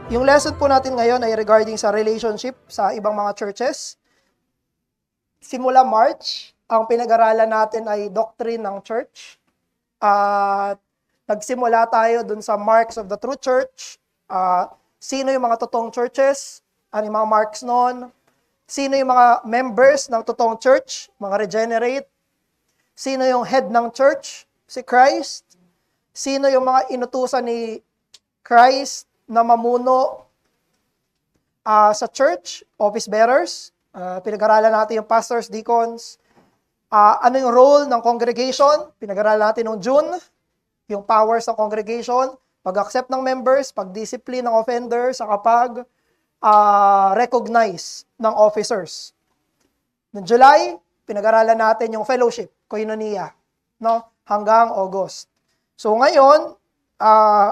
Yung lesson po natin ngayon ay regarding sa relationship sa ibang mga churches. Simula March, ang pinag-aralan natin ay doctrine ng church. At nagsimula tayo dun sa marks of the true church. Sino yung mga totoong churches? Ano yung mga marks nun? Sino yung mga members ng totoong church? Mga regenerate? Sino yung head ng church? Si Christ. Sino yung mga inutusan ni Christ na mamuno sa church? Office bearers. Pinag-aralan natin yung pastors, deacons. Ano yung role ng congregation? Pinag-aralan natin noong June. Yung powers ng congregation. Pag-accept ng members, pag-discipline ng offender, sa kapag recognize ng officers. Noong July, pinag-aralan natin yung fellowship, koinonia, no? Hanggang August. So ngayon,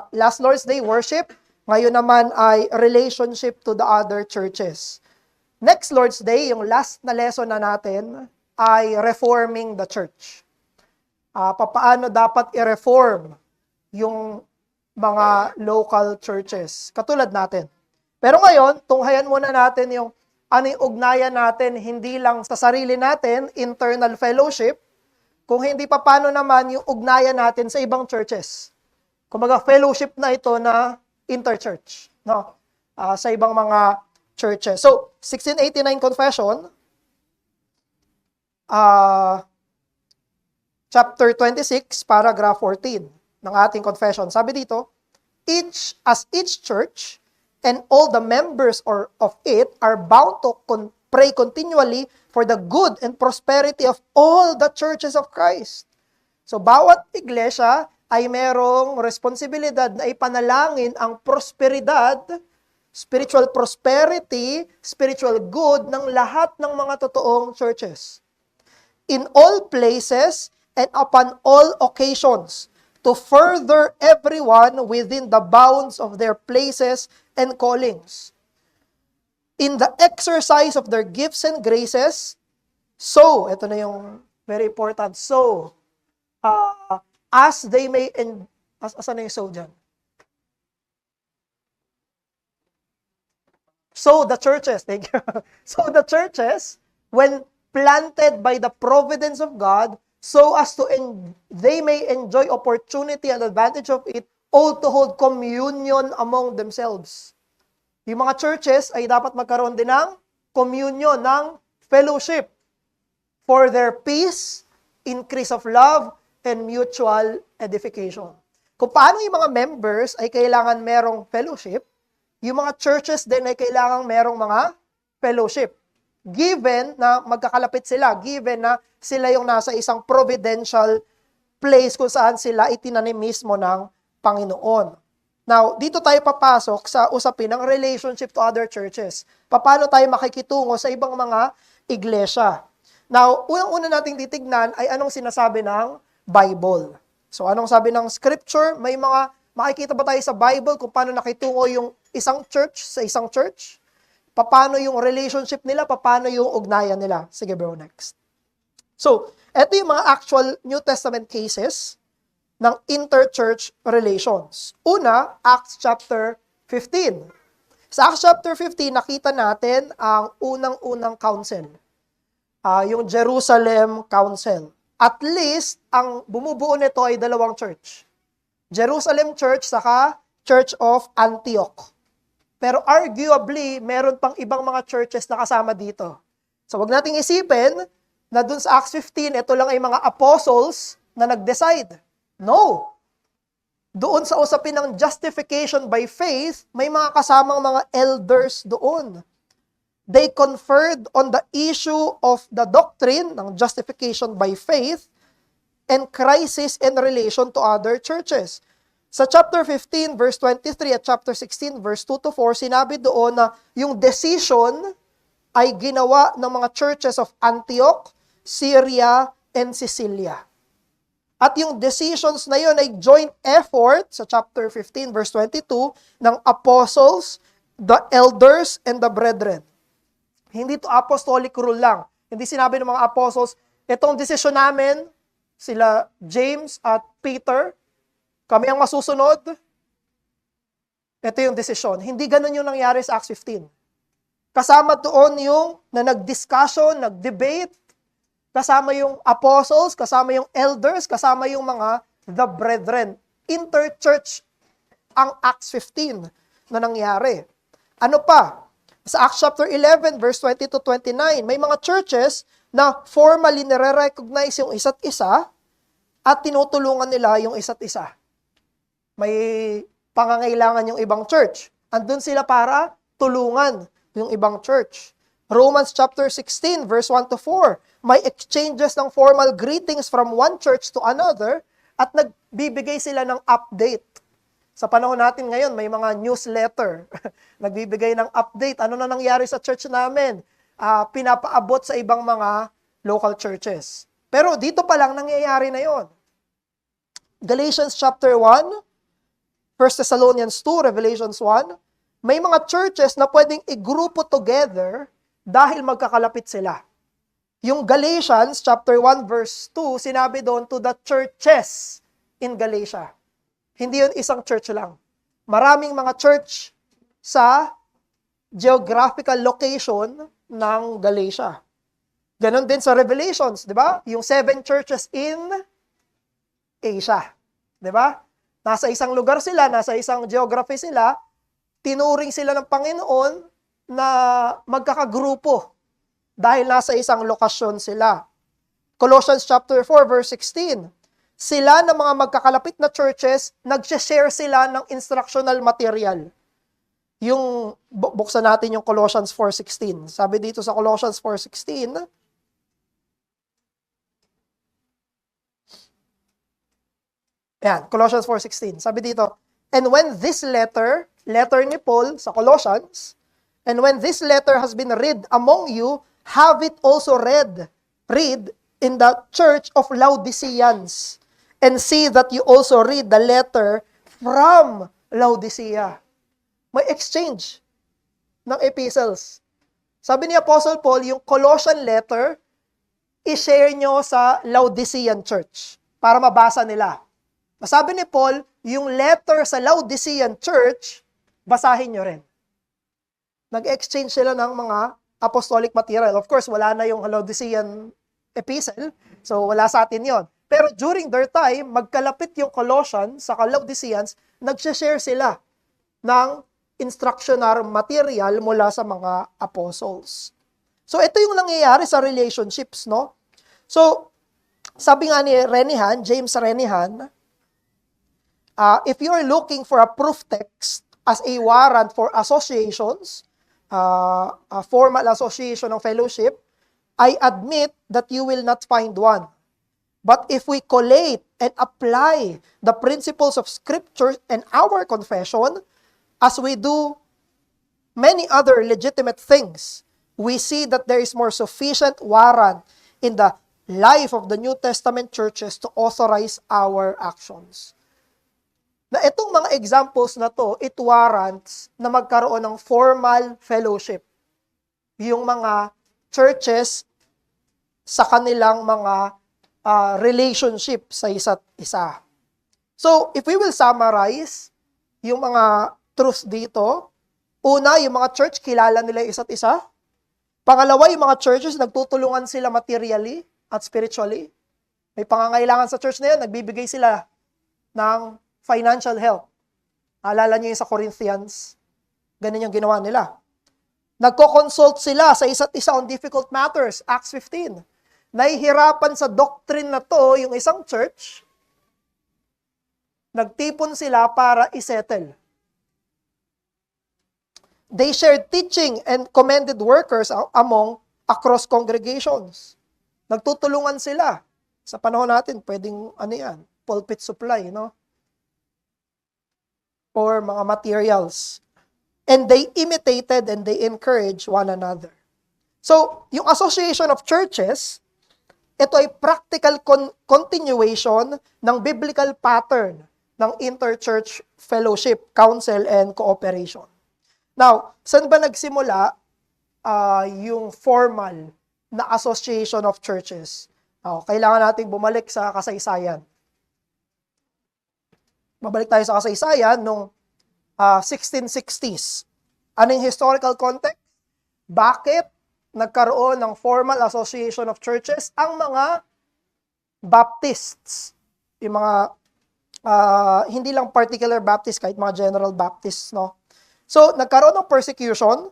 last Lord's Day, worship. Ngayon naman ay relationship to the other churches. Next Lord's Day, yung last na lesson na natin, ay reforming the church. Paano dapat i-reform yung mga local churches, katulad natin. Pero ngayon, tunghayan muna natin yung ano yung ugnayan natin, hindi lang sa sarili natin, internal fellowship, kung hindi pa paano naman yung ugnayan natin sa ibang churches. Kumbaga, fellowship na ito na interchurch, no? Sa ibang mga churches. So, 1689 Confession, chapter 26, paragraph 14 ng ating confession. Sabi dito, each church and all the members of it are bound to pray continually for the good and prosperity of all the churches of Christ. So, bawat iglesia ay merong responsibilidad na ipanalangin ang prosperidad, spiritual prosperity, spiritual good ng lahat ng mga totoong churches. In all places and upon all occasions, to further everyone within the bounds of their places and callings. In the exercise of their gifts and graces, so, ito na yung very important, so, as they may, asan na yung so dyan? So, the churches, thank you. So, the churches, when planted by the providence of God, so as to they may enjoy opportunity and advantage of it, all to hold communion among themselves. Yung mga churches ay dapat magkaroon din ng communion, ng fellowship, for their peace, increase of love, and mutual edification. Kung paano yung mga members ay kailangan merong fellowship, yung mga churches din ay kailangan merong mga fellowship. Given na magkakalapit sila, given na sila yung nasa isang providential place kung saan sila itinanim mismo ng Panginoon. Now, dito tayo papasok sa usapin ng relationship to other churches. Paano tayo makikitungo sa ibang mga iglesia. Now, unang-una nating titignan ay anong sinasabi ng Bible. So, anong sabi ng Scripture? May mga makikita ba tayo sa Bible kung paano nakitungo yung isang church sa isang church? Paano yung relationship nila? Paano yung ugnayan nila? Sige bro, next. So, ito yung mga actual New Testament cases ng interchurch relations. Una, Acts chapter 15. Sa Acts chapter 15, nakita natin ang unang-unang council. Yung Jerusalem Council. At least, ang bumubuo nito ay dalawang church. Jerusalem Church, saka Church of Antioch. Pero arguably, meron pang ibang mga churches na kasama dito. So, wag nating isipin na dun sa Acts 15, ito lang ay mga apostles na nag-decide. No. Doon sa usapin ng justification by faith, may mga kasamang mga elders doon. They conferred on the issue of the doctrine ng justification by faith and crisis in relation to other churches. Sa chapter 15, verse 23 at chapter 16, verse 2 to 4, sinabi doon na yung decision ay ginawa ng mga churches of Antioch, Syria, and Sicilia. At yung decisions na yun ay joint effort sa chapter 15, verse 22, ng apostles, the elders, and the brethren. Hindi to apostolic rule lang. Hindi sinabi ng mga apostles, itong decision namin, sila James at Peter, kami ang masusunod. Ito yung desisyon. Hindi ganun yung nangyari sa Acts 15. Kasama doon yung na nag-discussion, nag-debate, kasama yung apostles, kasama yung elders, kasama yung mga the brethren. Interchurch ang Acts 15 na nangyari. Ano pa? Sa Acts chapter 11, verse 20 to 29, may mga churches na formally nire-recognize yung isa't isa at tinutulungan nila yung isa't isa. May pangangailangan yung ibang church. Andun sila para tulungan yung ibang church. Romans chapter 16, verse 1 to 4, may exchanges ng formal greetings from one church to another at nagbibigay sila ng update. Sa panahon natin ngayon, may mga newsletter. Nagbibigay ng update. Ano na nangyari sa church namin? Pinapaabot sa ibang mga local churches. Pero dito pa lang nangyayari na yon. Galatians chapter 1, 1 Thessalonians 2, Revelations 1, may mga churches na pwedeng i-grupo together dahil magkakalapit sila. Yung Galatians chapter 1 verse 2, sinabi doon to the churches in Galatia. Hindi yun isang church lang. Maraming mga church sa geographical location ng Galatia. Ganon din sa Revelations, di ba? Yung 7 churches in Asia. Di ba? Nasa isang lugar sila, nasa isang geography sila, tinuring sila ng Panginoon na magkakagrupo dahil nasa isang lokasyon sila. Colossians chapter 4 verse 16. Sila na mga magkakalapit na churches, nag-share sila ng instructional material. Yung buksan natin yung Colossians 4:16. Sabi dito sa Colossians 4:16, yan, Colossians 4:16. Sabi dito, and when this letter ni Paul sa Colossians, and when this letter has been read among you, have it also read in the church of Laodiceans, and see that you also read the letter from Laodicea. May exchange ng epistles. Sabi ni Apostle Paul, yung Colossian letter, i-share nyo sa Laodicean church para mabasa nila. Sabi ni Paul, yung letter sa Laodicean church, basahin nyo rin. Nag-exchange sila ng mga apostolic material. Of course, wala na yung Laodicean epistle, so wala sa atin yon. Pero during their time, magkalapit yung Colossians sa Laodiceans, nag-share sila ng instructional material mula sa mga apostles. So ito yung nangyayari sa relationships, no? So, sabi nga ni Renihan, James Renihan, if you're looking for a proof text as a warrant for associations, a formal association of fellowship, I admit that you will not find one. But if we collate and apply the principles of Scripture and our confession, as we do many other legitimate things, we see that there is more sufficient warrant in the life of the New Testament churches to authorize our actions. Na itong mga examples na to, it warrants na magkaroon ng formal fellowship. Yung mga churches sa kanilang mga relationship sa isa't isa. So, if we will summarize yung mga truths dito, una, yung mga church, kilala nila isa't isa. Pangalawa, yung mga churches, nagtutulungan sila materially at spiritually. May pangangailangan sa church na yun, nagbibigay sila ng financial help. Alala niyo yung sa Corinthians, ganun yung ginawa nila. Nagko-consult sila sa isa't isa on difficult matters, Acts 15. Nahihirapan sa doctrine na to yung isang church, nagtipon sila para isettle. They shared teaching and commended workers across congregations. Nagtutulungan sila. Sa panahon natin, pwedeng pulpit supply, no? Or mga materials. And they imitated and they encouraged one another. So, yung association of churches, ito ay practical continuation ng biblical pattern ng interchurch fellowship, counsel, and cooperation. Now, saan ba nagsimula yung formal na association of churches? Kailangan nating bumalik sa kasaysayan. Babalik tayo sa kasaysayan nung 1660s. Anong historical context? Bakit nagkaroon ng formal association of churches ang mga Baptists? Yung mga hindi lang particular Baptist, kahit mga general Baptists, no? So, nagkaroon ng persecution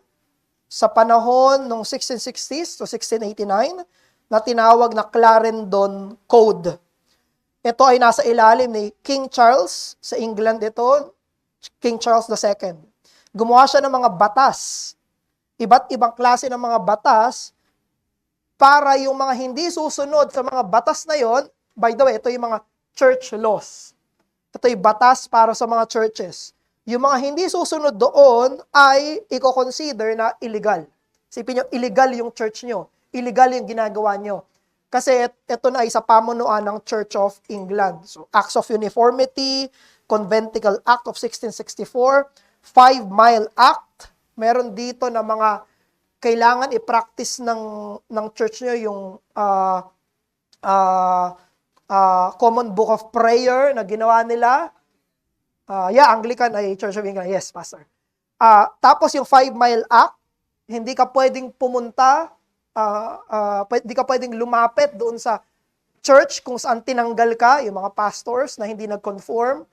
sa panahon ng 1660s to 1689 na tinawag na Clarendon Code. Ito ay nasa ilalim ni King Charles, sa England ito, King Charles II. Gumawa siya ng mga batas, iba't ibang klase ng mga batas, para yung mga hindi susunod sa mga batas na yon, by the way, ito yung mga church laws. Ito yung batas para sa mga churches. Yung mga hindi susunod doon ay i-consider na illegal. Isipin nyo, illegal yung church nyo. Illegal yung ginagawa nyo. Kasi ito na ay sa pamunuan ng Church of England. So, Acts of Uniformity, Conventicle Act of 1664, 5-Mile Act. Meron dito na mga kailangan i-practice ng church nyo yung Common Book of Prayer na ginawa nila. Anglican ay Church of England. Yes, Pastor. Tapos yung 5-Mile Act, hindi ka pwedeng pumunta, hindi ka pwedeng lumapit doon sa church kung saan tinanggal ka, yung mga pastors na hindi nag-conform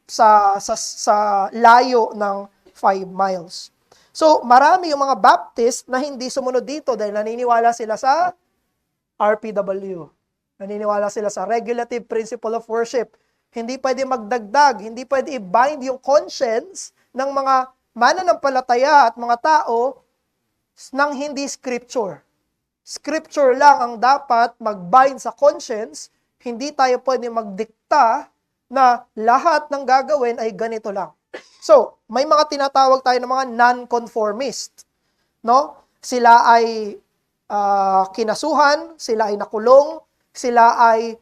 sa layo ng 5 miles. So, marami yung mga Baptist na hindi sumunod dito dahil naniniwala sila sa RPW. Naniniwala sila sa Regulative Principle of Worship. Hindi pwede magdagdag, hindi pwede i-bind yung conscience ng mga mananampalataya at mga tao ng hindi scripture. Scripture lang ang dapat mag-bind sa conscience, hindi tayo pwede magdikta na lahat ng gagawin ay ganito lang. So, may mga tinatawag tayo ng mga non-conformist. No? Sila ay kinasuhan, sila ay nakulong, sila ay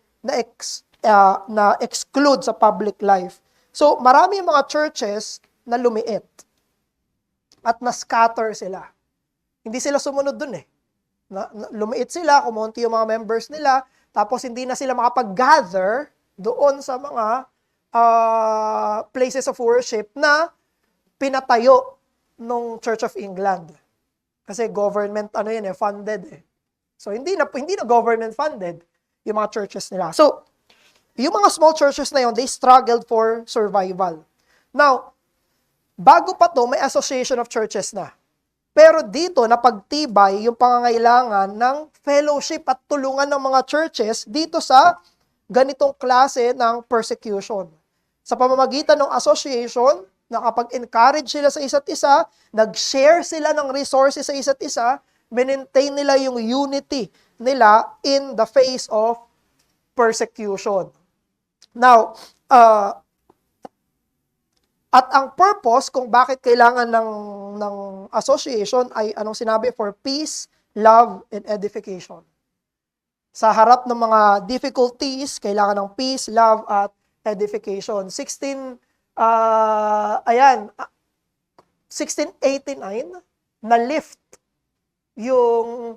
na-exclude sa public life. So, marami yung mga churches na lumiit at na-scatter sila. Hindi sila sumunod dun eh. Lumiit sila, kumunti yung mga members nila, tapos hindi na sila makapag-gather doon sa mga places of worship na pinatayo ng Church of England. Kasi government, funded eh. So, hindi na government funded yung mga churches nila. So, yung mga small churches na yun, they struggled for survival. Now, bago pa to, may association of churches na. Pero dito, napagtibay yung pangangailangan ng fellowship at tulungan ng mga churches dito sa ganitong klase ng persecution. Sa pamamagitan ng association, nakapag-encourage sila sa isa't isa, nag-share sila ng resources sa isa't isa, maintain nila yung unity nila in the face of persecution. Now, at ang purpose kung bakit kailangan ng association ay anong sinabi? For peace, love, and edification. Sa harap ng mga difficulties, kailangan ng peace, love, at edification. 1689, na-lift yung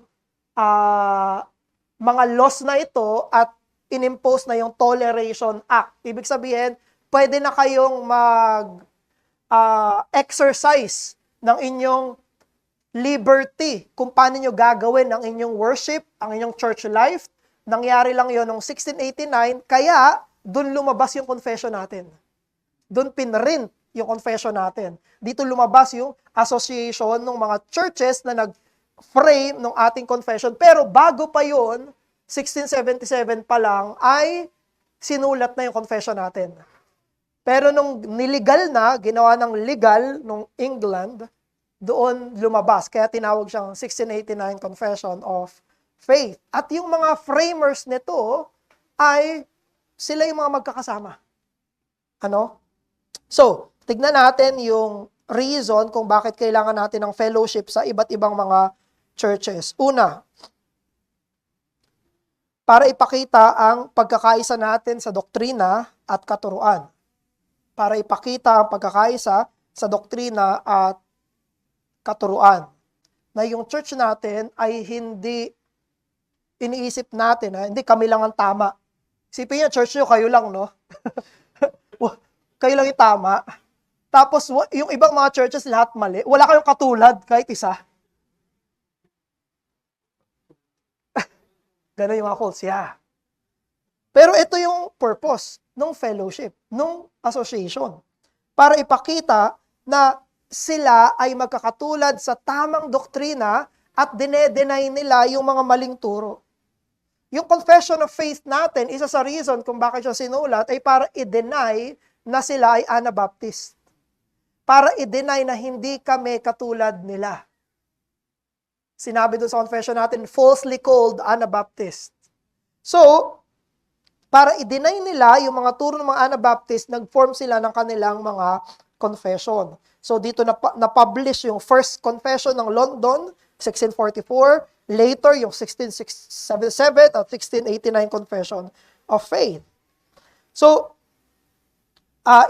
mga laws na ito at inimpose na yung Toleration Act. Ibig sabihin, pwede na kayong exercise ng inyong liberty kung paano nyo gagawin ang inyong worship, ang inyong church life. Nangyari lang yon noong 1689, kaya doon lumabas yung confession natin. Doon pinrint yung confession natin. Dito lumabas yung association ng mga churches na nag-frame ng ating confession. Pero bago pa yon, 1677 pa lang, ay sinulat na yung confession natin. Pero nung niligal na, ginawa ng legal nung England, doon lumabas. Kaya tinawag siyang 1689 Confession of Faith. At yung mga framers nito ay sila yung mga magkakasama. So, tignan natin yung reason kung bakit kailangan natin ng fellowship sa iba't ibang mga churches. Una, para ipakita ang pagkakaisa natin sa doktrina at katuruan. Para ipakita ang pagkakaisa sa doktrina at katuruan. Na yung church natin ay hindi iniisip natin, hindi kami lang ang tama. Isipin niyo, church nyo, kayo lang, no? kayo lang yung tama. Tapos yung ibang mga churches lahat mali. Wala kayong katulad kahit isa. Ganun yung mga cults, yeah. Pero ito yung purpose ng fellowship, ng association. Para ipakita na sila ay magkakatulad sa tamang doktrina at dinedenay nila yung mga maling turo. Yung confession of faith natin, isa sa reason kung bakit siya sinulat ay para i-deny na sila ay Anabaptist. Para i-deny na hindi kami katulad nila. Sinabi doon sa confession natin, falsely called Anabaptist. So, para i-deny nila yung mga turo ng mga Anabaptist, nag-form sila ng kanilang mga confession. So, dito na-publish yung first confession ng London, 1644. Later, yung 1677 at 1689 confession of faith. So,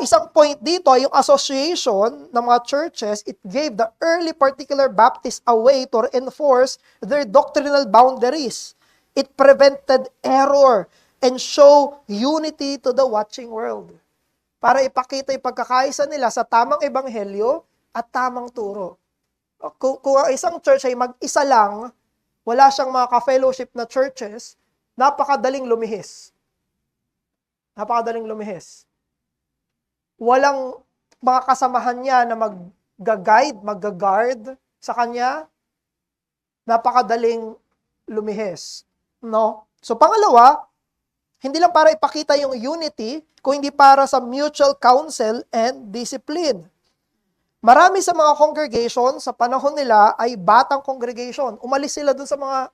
isang point dito, yung association ng mga churches, it gave the early particular Baptists a way to enforce their doctrinal boundaries. It prevented error and show unity to the watching world. Para ipakita yung pagkakaisa nila sa tamang ebanghelyo at tamang turo. Kung ang isang church ay mag-isa lang, wala siyang mga ka-fellowship na churches, napakadaling lumihis. Napakadaling lumihis. Walang mga kasamahan niya na mag-guide, mag-guard sa kanya, napakadaling lumihis. No? So pangalawa, hindi lang para ipakita yung unity, kung hindi para sa mutual counsel and discipline. Marami sa mga congregation sa panahon nila ay batang congregation. Umalis sila dun sa mga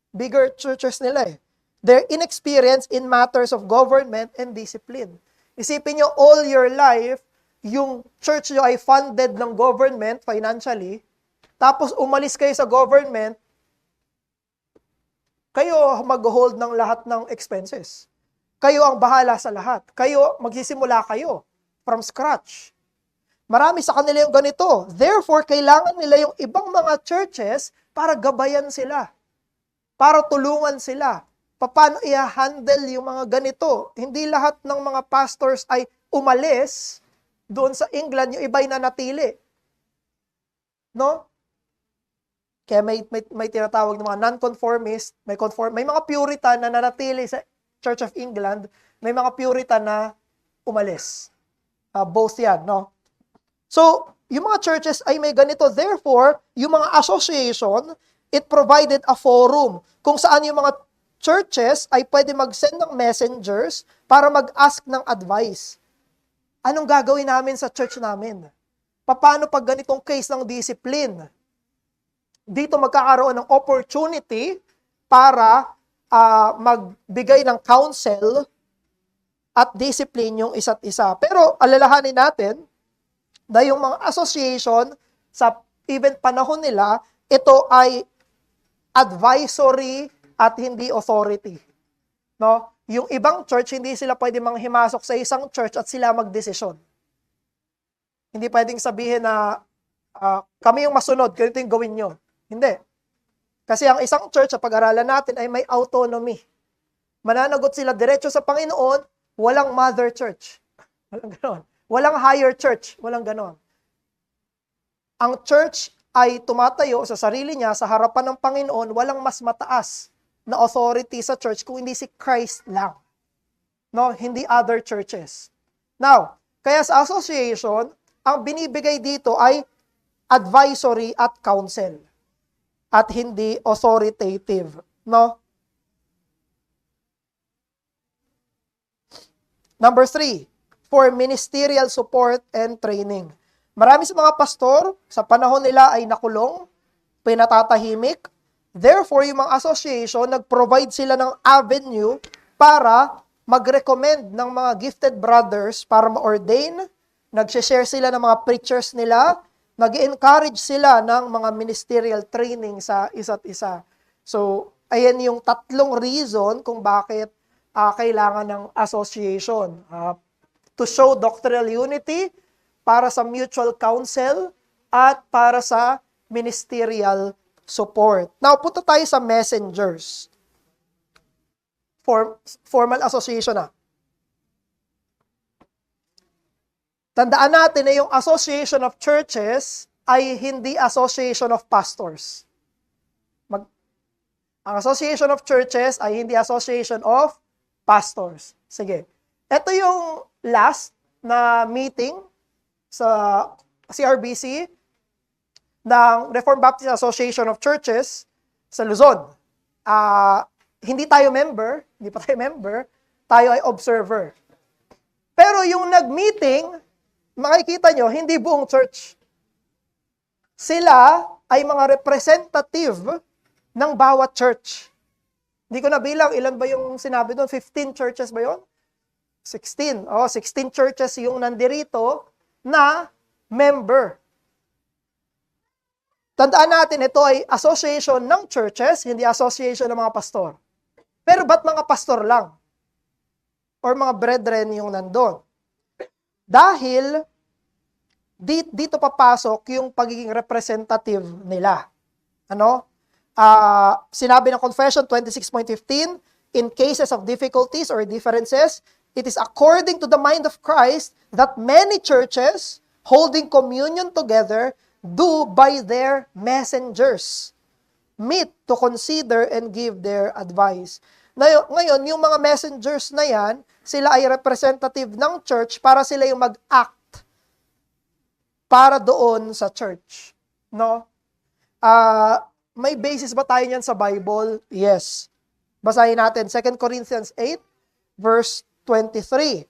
bigger churches nila eh. They're inexperienced in matters of government and discipline. Isipin nyo, all your life, yung church nyo ay funded ng government financially, tapos umalis kayo sa government, kayo mag-hold ng lahat ng expenses. Kayo ang bahala sa lahat. Kayo, magsisimula kayo from scratch. Marami sa kanila yung ganito. Therefore, kailangan nila yung ibang mga churches para gabayan sila. Para tulungan sila. Paano i-handle yung mga ganito? Hindi lahat ng mga pastors ay umalis doon sa England, yung iba'y nanatili. No? Kaya may tinatawag ng mga non-conformist, may mga Puritan na nanatili sa Church of England, may mga Puritan na umalis. Both yan, no? So, yung mga churches ay may ganito. Therefore, yung mga association, it provided a forum kung saan yung mga churches ay pwede mag-send ng messengers para mag-ask ng advice. Anong gagawin namin sa church namin? Paano pag ganitong case ng discipline? Dito magkakaroon ng opportunity para magbigay ng counsel at discipline yung isa't isa. Pero alalahanin natin na yung mga association sa even panahon nila, ito ay advisory at hindi authority. No? Yung ibang church, hindi sila pwede manghimasok sa isang church at sila magdesisyon. Hindi pwedeng sabihin na kami yung masunod, ganito yung gawin nyo. Hindi. Kasi ang isang church, sa pag-aralan natin, ay may autonomy. Mananagot sila diretso sa Panginoon, walang mother church. Walang ganon. Walang higher church. Walang ganon. Ang church ay tumatayo sa sarili niya, sa harapan ng Panginoon, walang mas mataas na authority sa church kung hindi si Christ lang. No, hindi other churches. Now, kaya sa association, ang binibigay dito ay advisory at counsel at hindi authoritative, no? Number 3, for ministerial support and training. Marami sa mga pastor, sa panahon nila ay nakulong, pinatatahimik. Therefore, yung mga association, nag-provide sila ng avenue para mag-recommend ng mga gifted brothers para ma-ordain. Nag-share sila ng mga preachers nila. Nag-encourage sila ng mga ministerial training sa isa't isa. So, ayan yung tatlong reason kung bakit kailangan ng association. To show doctrinal unity, para sa mutual counsel, at para sa ministerial support. Now, punta tayo sa messengers. Formal association na. Tandaan natin na yung association of churches ay hindi association of pastors. Ang association of churches ay hindi association of pastors. Sige. Ito yung last na meeting sa CRBC ng Reformed Baptist Association of Churches sa Luzon. Hindi tayo member, hindi pa tayo member, tayo ay observer. Pero yung nag-meeting, makikita nyo, hindi buong church. Sila ay mga representative ng bawat church. Hindi ko nabilang, ilan ba yung sinabi doon? 15 churches ba yun? 16. 16 churches yung nandirito na member. Tandaan natin, ito ay association ng churches, hindi association ng mga pastor. Pero ba't mga pastor lang? Or mga brethren yung nandun? Dahil dito papasok yung pagiging representative nila. Sinabi ng Confession 26.15, in cases of difficulties or differences, it is according to the mind of Christ that many churches holding communion together do by their messengers meet to consider and give their advice. Ngayon, yung mga messengers na yan, sila ay representative ng church para sila yung mag-act para doon sa church. May basis ba tayo niyan sa Bible? Yes. Basahin natin, 2 Corinthians 8, verse 23.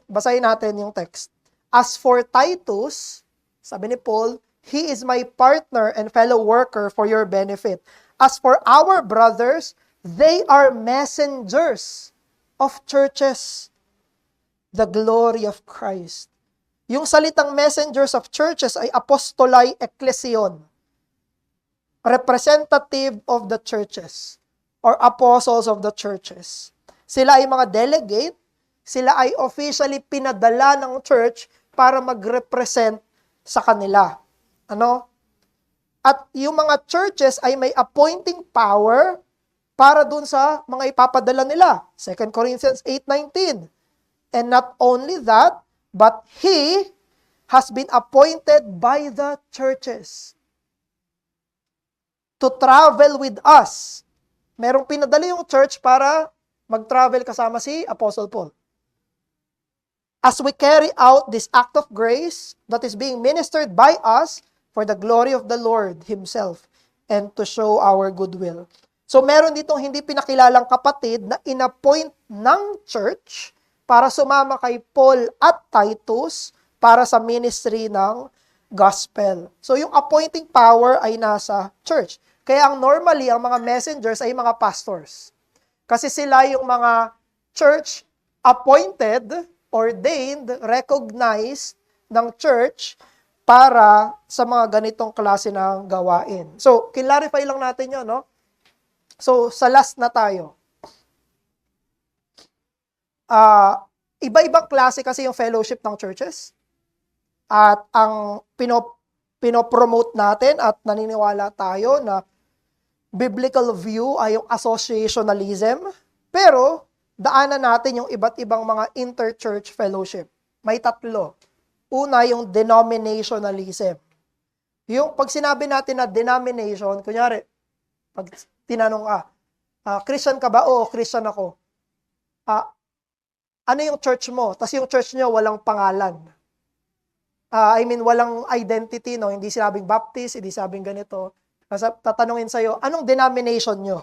Basahin natin yung text. As for Titus, sabi ni Paul, he is my partner and fellow worker for your benefit. As for our brothers, they are messengers of churches, the glory of Christ. Yung salitang messengers of churches ay apostolai ekklesion, representative of the churches or apostles of the churches. Sila ay mga delegate, sila ay officially pinadala ng church para mag-represent sa kanila. At yung mga churches ay may appointing power para dun sa mga ipapadala nila. 2 Corinthians 8:19. And not only that, but he has been appointed by the churches to travel with us. Merong pinadala yung church para mag-travel kasama si Apostle Paul. As we carry out this act of grace that is being ministered by us for the glory of the Lord Himself and to show our goodwill. So meron ditong hindi pinakilalang kapatid na inappoint ng church para sumama kay Paul at Titus para sa ministry ng gospel. So yung appointing power ay nasa church. Kaya normally, ang mga messengers ay mga pastors. Kasi sila yung mga church appointed, ordained, recognized ng church para sa mga ganitong klase ng gawain. So, clarify lang natin yun, So, sa last na tayo. Iba-ibang klase kasi yung fellowship ng churches. At ang pinopromote natin at naniniwala tayo na biblical view ay yung associationalism, pero daanan natin yung iba't ibang mga inter-church fellowship. May tatlo. Una, yung denominationalism. Yung pag sinabi natin na denomination, kunyari, pag tinanong Christian ka ba? Oo, Christian ako. Ano yung church mo? Tapos yung church nyo walang pangalan. Walang identity, no? Hindi sinabing Baptist, hindi sinabing ganito. Tatanungin sa'yo, anong denomination nyo?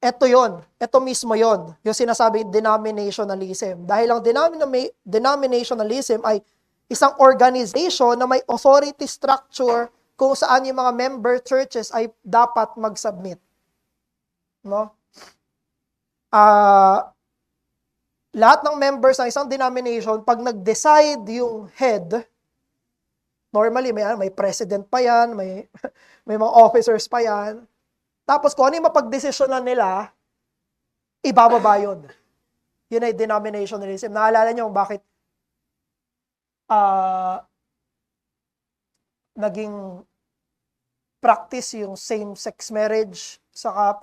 Ito yon, ito mismo yon, yung sinasabing denominationalism. Dahil ang denominationalism ay isang organization na may authority structure kung saan yung mga member churches ay dapat mag-submit. Lahat ng members ng isang denomination, pag nag-decide yung head, normally may president pa yan, may mga officers pa yan. Tapos kung ano yung mapagdesisyonan nila, ibababa yun. Yun ay denominationalism. Naalala niyo bakit naging practice yung same-sex marriage saka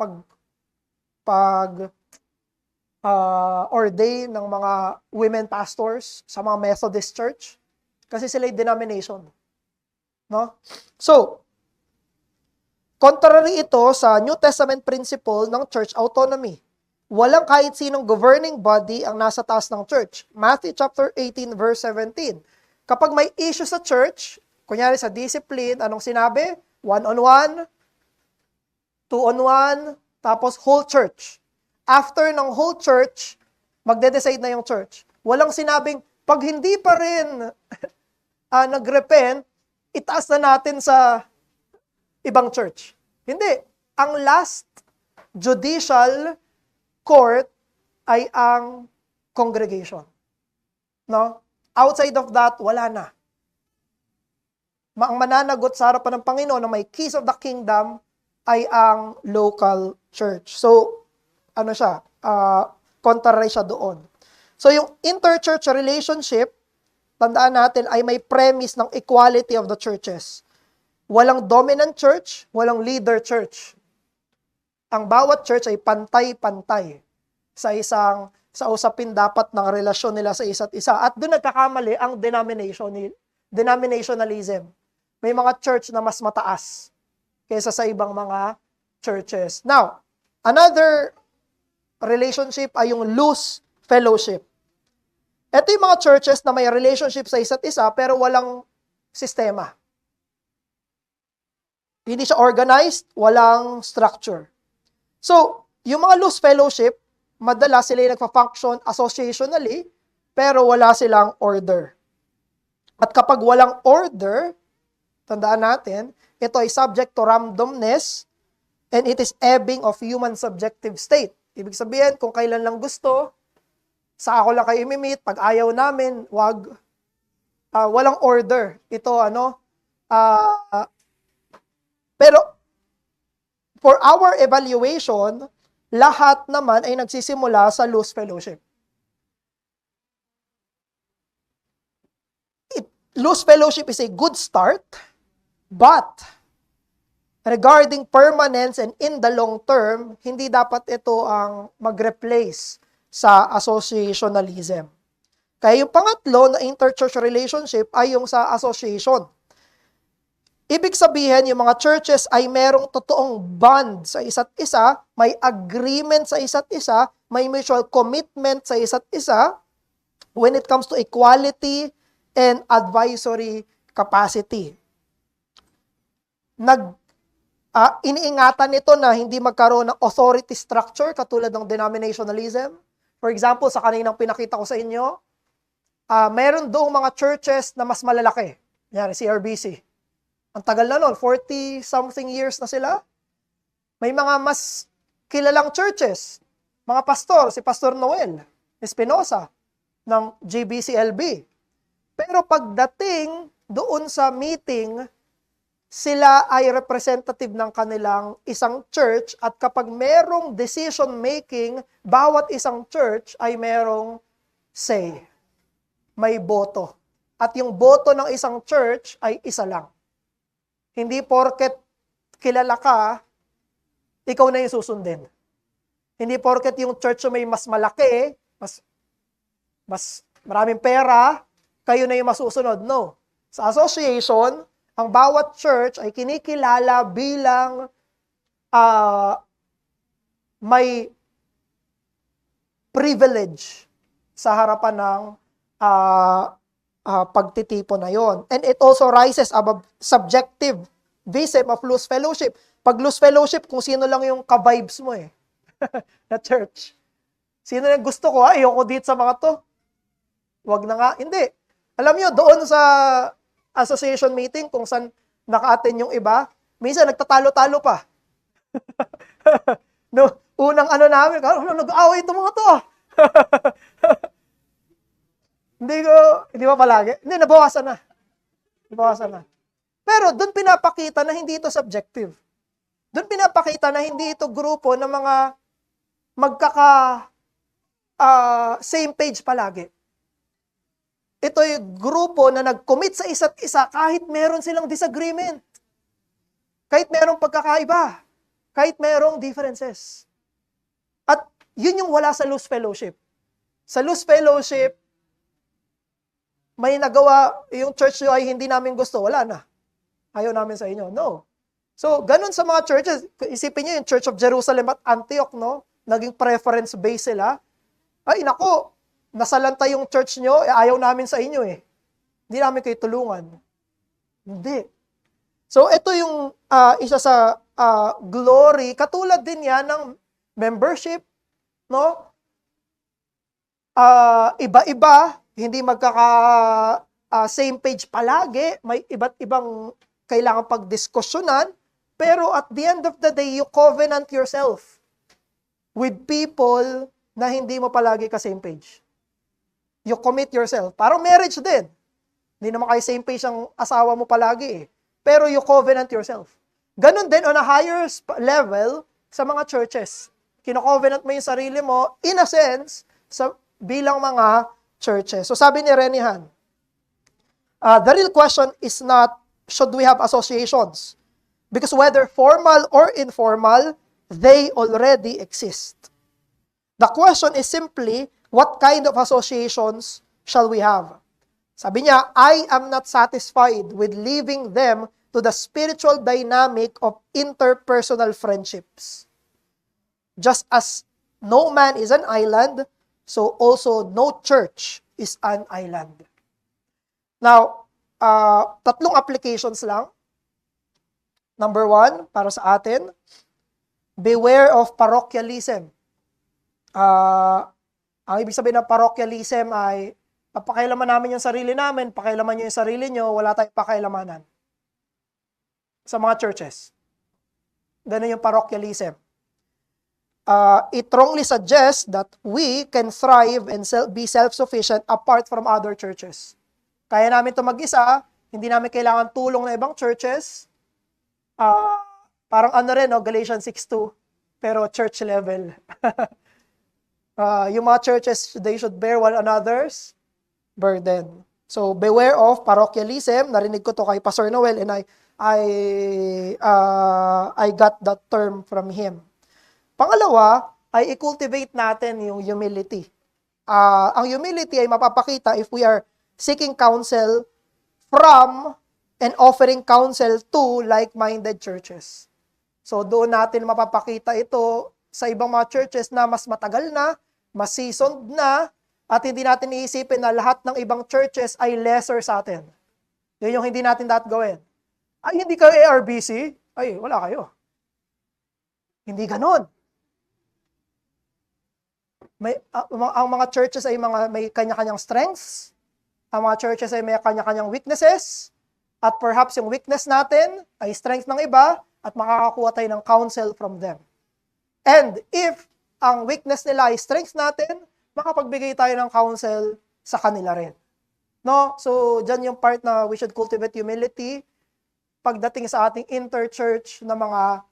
ordain ng mga women pastors sa mga Methodist Church kasi sila yung denomination. No? So, contrary ito sa New Testament principle ng church autonomy. Walang kahit sinong governing body ang nasa taas ng church. Matthew chapter 18 verse 17. Kapag may issue sa church, kunyari sa discipline, anong sinabi? 1-on-1, 2-on-1, tapos whole church. After ng whole church, magde-decide na yung church. Walang sinabing, pag hindi pa rin nag-repent, itaas na natin sa ibang church. Hindi. Ang last judicial court ay ang congregation. No? Outside of that, wala na. Ang mananagot sa harapan ng Panginoon na may keys of the kingdom ay ang local church. So, contrary siya doon. So, yung inter-church relationship, tandaan natin, ay may premise ng equality of the churches. Walang dominant church, walang leader church. Ang bawat church ay pantay-pantay sa usapin dapat ng relasyon nila sa isa't isa. At doon nagkakamali ang denominationalism. May mga church na mas mataas kaysa sa ibang mga churches. Now, another relationship ay yung loose fellowship. Ito yung mga churches na may relationship sa isa't isa pero walang sistema. Hindi siya organized, walang structure. So, yung mga loose fellowship, madalas sila yung nagpa-function associationally, pero wala silang order. At kapag walang order, tandaan natin, ito ay subject to randomness, and it is ebbing of human subjective state. Ibig sabihin, kung kailan lang gusto, sa ako lang kayo imimit, pag ayaw namin, wag. Walang order. Ito, pero, for our evaluation, lahat naman ay nagsisimula sa loose fellowship. Loose fellowship is a good start, but regarding permanence and in the long term, hindi dapat ito ang mag-replace sa associationalism. Kaya yung pangatlo na inter-church relationship ay yung sa association. Ibig sabihin, yung mga churches ay merong totoong bond sa isa't isa, may agreement sa isa't isa, may mutual commitment sa isa't isa when it comes to equality and advisory capacity. Iniingatan nito na hindi magkaroon ng authority structure katulad ng denominationalism. For example, sa kaninang pinakita ko sa inyo, meron doong mga churches na mas malalaki. Yan, CRBC. Ang tagal na nun, 40-something years na sila. May mga mas kilalang churches. Mga pastor, si Pastor Noel Espinosa ng GBCLB. Pero pagdating doon sa meeting, sila ay representative ng kanilang isang church at kapag merong decision-making, bawat isang church ay merong say. May boto. At yung boto ng isang church ay isa lang. Hindi porket kilala ka, ikaw na yung susundin. Hindi porket yung church may mas malaki, mas maraming pera, kayo na yung masusunod. No. Sa association, ang bawat church ay kinikilala bilang may privilege sa harapan ng pagtitipon na yon. And it also rises above subjective vism of loose fellowship. Pag loose fellowship, kung sino lang yung ka-vibes mo na church. Sino yung gusto ko, ayoko dito sa mga to. Wag na nga. Hindi. Alam nyo, doon sa association meeting, kung saan naka-attend yung iba, minsan nagtatalo-talo pa. No, unang namin, nag-away itong mga to. Hindi ba palagi? Hindi, nabawasan na. Pero doon pinapakita na hindi ito subjective. Doon pinapakita na hindi ito grupo ng mga same page palagi. Ito yung grupo na nag-commit sa isa't isa kahit meron silang disagreement. Kahit merong pagkakaiba. Kahit merong differences. At Yun yung wala sa loose fellowship. Sa loose fellowship, may nagawa, yung church nyo ay hindi namin gusto, wala na. Ayaw namin sa inyo. No. So, ganun sa mga churches. Isipin nyo yung Church of Jerusalem at Antioch, no? Naging preference base sila. Ay, nako, nasalanta yung church nyo, ayaw namin sa inyo eh. Hindi namin kayo tulungan. Hindi. So, ito yung isa sa glory. Katulad din yan ng membership, no? Iba-iba, hindi same page palagi, may iba't ibang kailangan pagdiskusyonan, pero at the end of the day, you covenant yourself with people na hindi mo palagi ka-same page. You commit yourself. Parang marriage din. Hindi naman kayo same page ang asawa mo palagi eh. Pero you covenant yourself. Ganon din on a higher level sa mga churches. Kino-covenant mo yung sarili mo, in a sense, bilang mga churches. So sabi ni Renihan, the real question is not, should we have associations? Because whether formal or informal, they already exist. The question is simply, what kind of associations shall we have? Sabi niya, I am not satisfied with leaving them to the spiritual dynamic of interpersonal friendships. Just as no man is an island, so also no church is an island. Now, tatlong applications lang. Number 1, para sa atin, beware of parochialism. Ang ibig sabihin ng parochialism ay, pakialaman namin yung sarili namin, pakialaman nyo yung sarili nyo, wala tayong pakialamanan. Sa mga churches. Ganun yung parochialism. It wrongly suggests that we can thrive and be self-sufficient apart from other churches. Kaya namin ito mag-isa, hindi namin kailangan tulong ng ibang churches. Parang Galatians 6:2, pero church level. Yung mga churches, they should bear one another's burden. So, beware of parochialism. Narinig ko to kay Pastor Noel and I got that term from him. Pangalawa, ay i-cultivate natin yung humility. Ang humility ay mapapakita if we are seeking counsel from and offering counsel to like-minded churches. So doon natin mapapakita ito sa ibang mga churches na mas matagal na, mas seasoned na, at hindi natin iisipin na lahat ng ibang churches ay lesser sa atin. Yun yung hindi natin dapat gawin. Ay, hindi kayo ARBC? Ay, wala kayo. Hindi ganun. Ang mga churches ay may kanya-kanyang strengths. Ang mga churches ay may kanya-kanyang weaknesses. At perhaps yung weakness natin ay strength ng iba at makakakuha tayo ng counsel from them. And if ang weakness nila ay strength natin, makapagbigay tayo ng counsel sa kanila rin. No? So, dyan yung part na we should cultivate humility pagdating sa ating interchurch na mga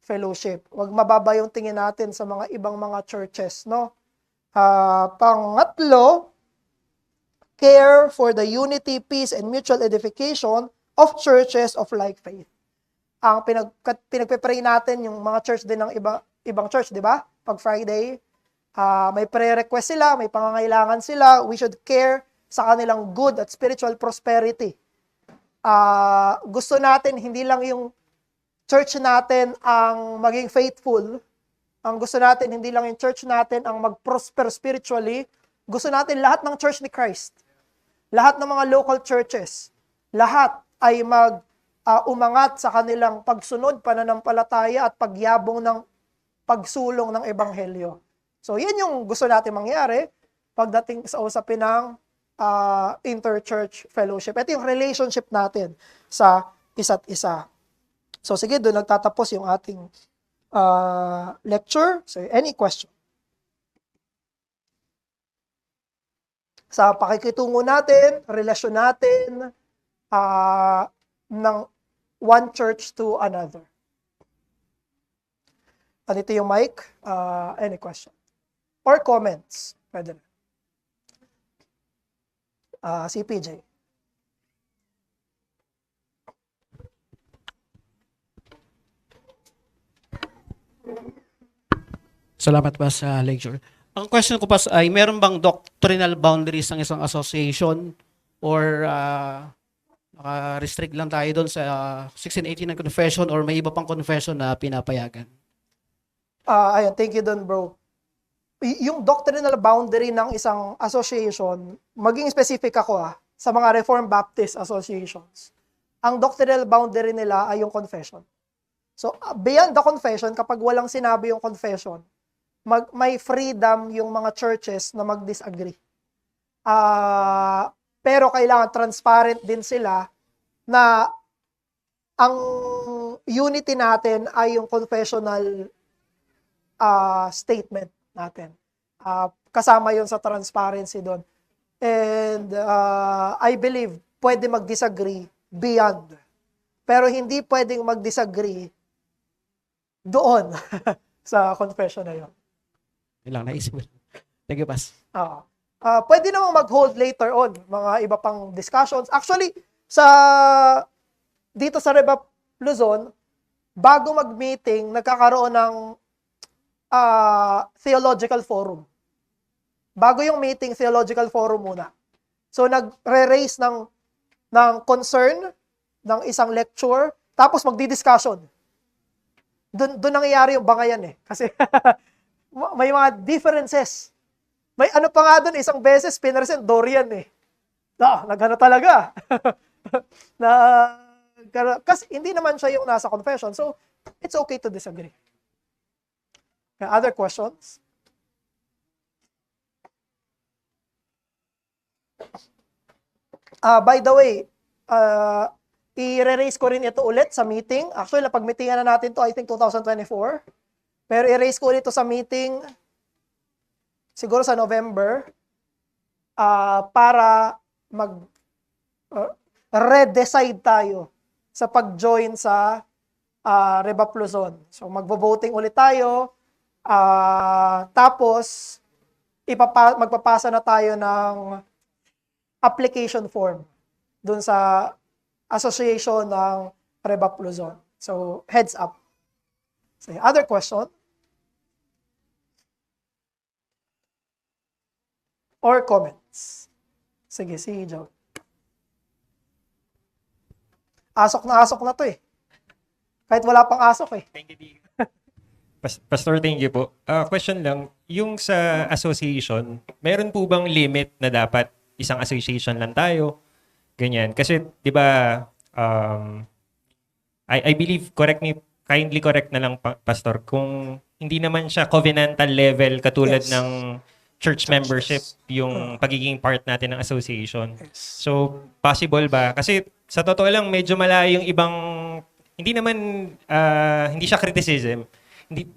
fellowship. Huwag mababa yung tingin natin sa mga ibang mga churches. No? Pangatlo, care for the unity, peace, and mutual edification of churches of like faith. Ang pinagpe-pray natin yung mga church din ng ibang church, di ba? Pag Friday, may prayer request sila, may pangangailangan sila, we should care sa kanilang good at spiritual prosperity. Gusto natin, hindi lang yung church natin ang maging faithful. Ang gusto natin, hindi lang yung church natin ang mag-prosper spiritually. Gusto natin lahat ng church ni Christ. Lahat ng mga local churches. Lahat ay umangat sa kanilang pagsunod, pananampalataya at pagyabong ng pagsulong ng ebanghelyo. So, yan yung gusto natin mangyari pagdating sa usapin ng interchurch fellowship. Ito yung relationship natin sa isa't isa. So, sige, doon nagtatapos yung ating lecture. So, any question? Sa pakikitungo natin, relasyon natin, ng one church to another. Andito yung mic. Any question? Or comments? Pwede na. Si PJ. Salamat pa sa lecture. Ang question ko pa ay, meron bang doctrinal boundaries ng isang association or naka-restrict lang tayo doon sa 1618 ng confession or may iba pang confession na pinapayagan? Ayun, thank you dun, bro. Yung doctrinal boundary ng isang association, maging specific ako sa mga Reformed Baptist associations. Ang doctrinal boundary nila ay yung confession. So, beyond the confession, kapag walang sinabi yung confession, may freedom yung mga churches na mag-disagree. Pero kailangan transparent din sila na ang unity natin ay yung confessional statement natin. Kasama yun sa transparency doon. And I believe pwede mag-disagree beyond. Pero hindi pwedeng mag-disagree doon sa confession na yun. Ilang naisip ko. Thank you, Pas. Pwede namang mag-hold later on mga iba pang discussions. Actually, dito sa Rebap Luzon, bago mag-meeting, nagkakaroon ng theological forum. Bago yung meeting, theological forum muna. So, nagre-raise ng concern ng isang lecture, tapos magdi-discussion. Doon nangyayari yung bangayan Kasi may mga differences. May ano pa nga doon, isang beses, pinresent Dorian naghano talaga. Kasi hindi naman siya yung nasa confession. So, it's okay to disagree. Other questions? By the way, i-raise ko rin ito ulit sa meeting. Actually, napag-meetingan na natin to, I think 2024. Pero i-raise ko ulit ito sa meeting siguro sa November para redecide tayo sa pag-join sa Rebap Luzon. So, magvo-voting ulit tayo. Tapos, magpapasa na tayo ng application form dun sa association ng Rebap Luzon. So, heads up. So, other question? Or comments? Sige, si Joe. Asok na to Kahit wala pang asok Thank you, Pastor, thank you po. Question lang, yung sa association, meron po bang limit na dapat isang association lang tayo? Ganyan. Kasi, di ba, I believe, kindly correct na lang, Pastor, kung hindi naman siya covenantal level katulad Yes. ng church membership, yung pagiging part natin ng association. So, possible ba? Kasi, sa totoo lang, medyo malayo yung ibang, hindi siya criticism,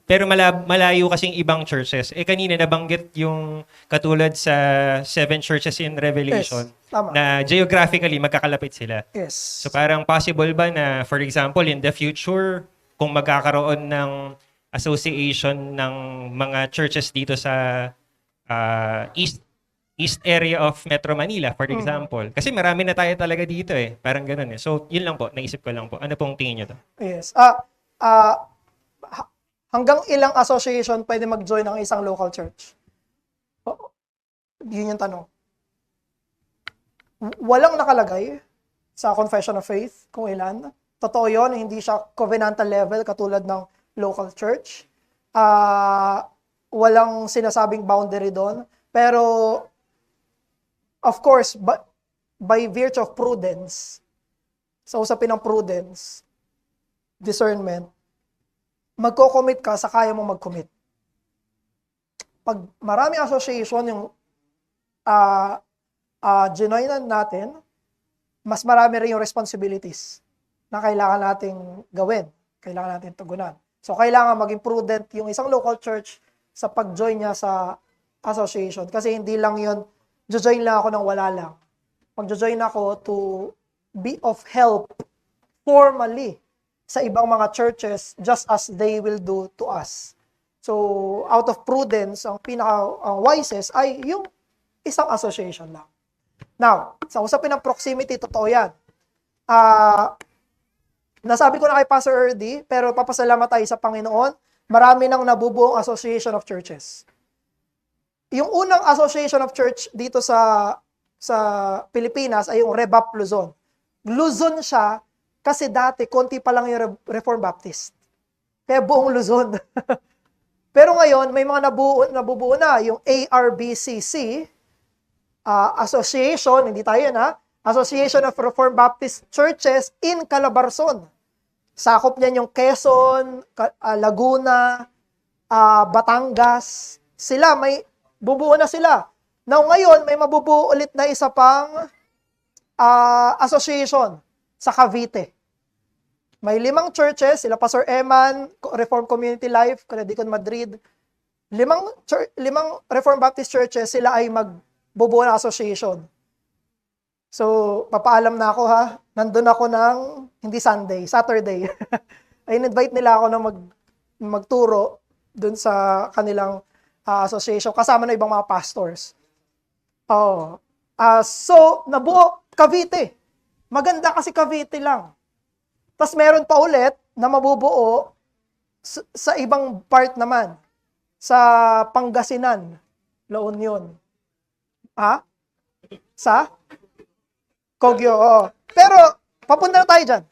pero malayo kasing ibang churches. Kanina nabanggit yung katulad sa 7 churches in Revelation Tama. na geographically magkakalapit sila. Yes. So parang possible ba na, for example, in the future, kung magkakaroon ng association ng mga churches dito sa east area of Metro Manila, for example. Kasi marami na tayo talaga dito Parang ganun So, yun lang po. Naisip ko lang po. Ano pong tingin nyo to? Yes. Hanggang ilang association pwede mag-join ng isang local church? Yun yung tanong. Walang nakalagay sa Confession of Faith kung ilan. Totoo yun, hindi siya covenantal level katulad ng local church. Walang sinasabing boundary doon. Pero, of course, by virtue of prudence, sa usapin ng prudence, discernment, magko-commit ka sa kaya mong mag-commit. Pag maraming association yung joinan natin, mas marami rin yung responsibilities na kailangan nating gawin, kailangan nating tugunan. So, kailangan maging prudent yung isang local church sa pag-join niya sa association. Kasi hindi lang yun, join lang ako nang wala lang. Mag-join ako to be of help formally sa ibang mga churches just as they will do to us. So, out of prudence, ang wisest ay yung isang association lang. Now, sa usapin ng proximity, totoo yan. Nasabi ko na kay Pastor Erdy, pero papasalamat tayo sa Panginoon. marami nang nabubuong association of churches. Yung unang association of church dito sa Pilipinas ay yung Rebap Luzon. Luzon siya kasi dati konti pa lang yung Reformed Baptist. Kaya buong Luzon. Pero ngayon may mga nabubuo na yung ARBCC Association, hindi tayo yan ha, Association of Reformed Baptist Churches in Calabarzon. Sakop niyan yung Quezon, Laguna, Batangas. Sila may bubuo na sila. Now ngayon, may mabubuo ulit na isa pang association sa Cavite. May 5 churches, sila Pastor Eman, Reformed Community Life, Caladicon Madrid. 5 Reformed Baptist churches, sila ay magbubuo na association. So, papaalam na ako ha. Nandun ako ng, hindi Sunday, Saturday. Ay, invite nila ako na magturo dun sa kanilang association, kasama ng ibang mga pastors. So, nabuo, Cavite. Maganda kasi Cavite lang. Tapos meron pa ulit na mabubuo sa ibang part naman. Sa Pangasinan, La Union. Sa? Kogyo, oo. Pero, papunta na tayo dyan.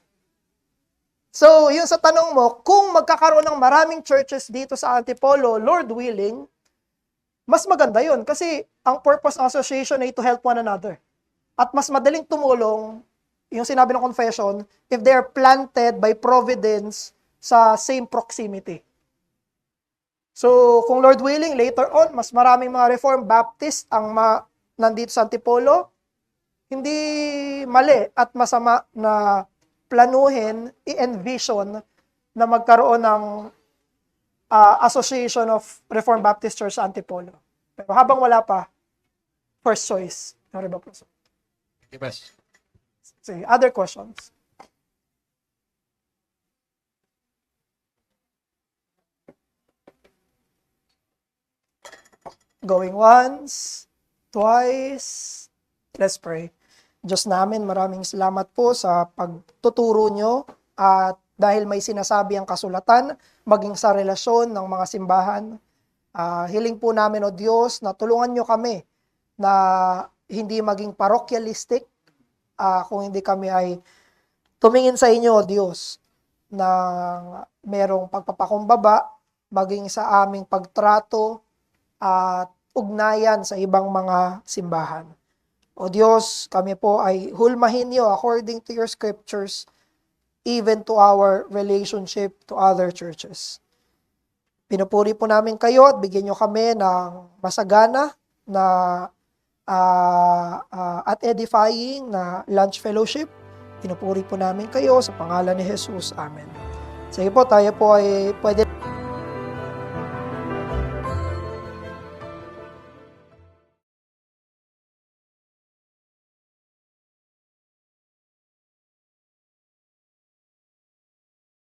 So, yun sa tanong mo, kung magkakaroon ng maraming churches dito sa Antipolo, Lord willing, mas maganda yun. Kasi, ang purpose ng association ay to help one another. At mas madaling tumulong, yung sinabi ng confession, if they are planted by providence sa same proximity. So, kung Lord willing, later on, mas maraming mga Reformed Baptist ang nandito sa Antipolo, hindi mali at masama na planuhin, i-envision na magkaroon ng Association of Reformed Baptist Church sa Antipolo. Pero habang wala pa, first choice. Sige, other questions? Going once, twice, let's pray. Diyos namin, maraming salamat po sa pagtuturo nyo at dahil may sinasabi ang kasulatan, maging sa relasyon ng mga simbahan. Hiling po namin, O Diyos, na tulungan nyo kami na hindi maging parochialistic, kung hindi kami ay tumingin sa inyo, O Diyos, na merong pagpapakumbaba, maging sa aming pagtrato at ugnayan sa ibang mga simbahan. O Diyos, kami po ay hulmahin niyo according to your scriptures, even to our relationship to other churches. Pinupuri po namin kayo at bigyan niyo kami ng masagana na at edifying na lunch fellowship. Pinupuri po namin kayo sa pangalan ni Jesus. Amen. Sige po, tayo po ay pwede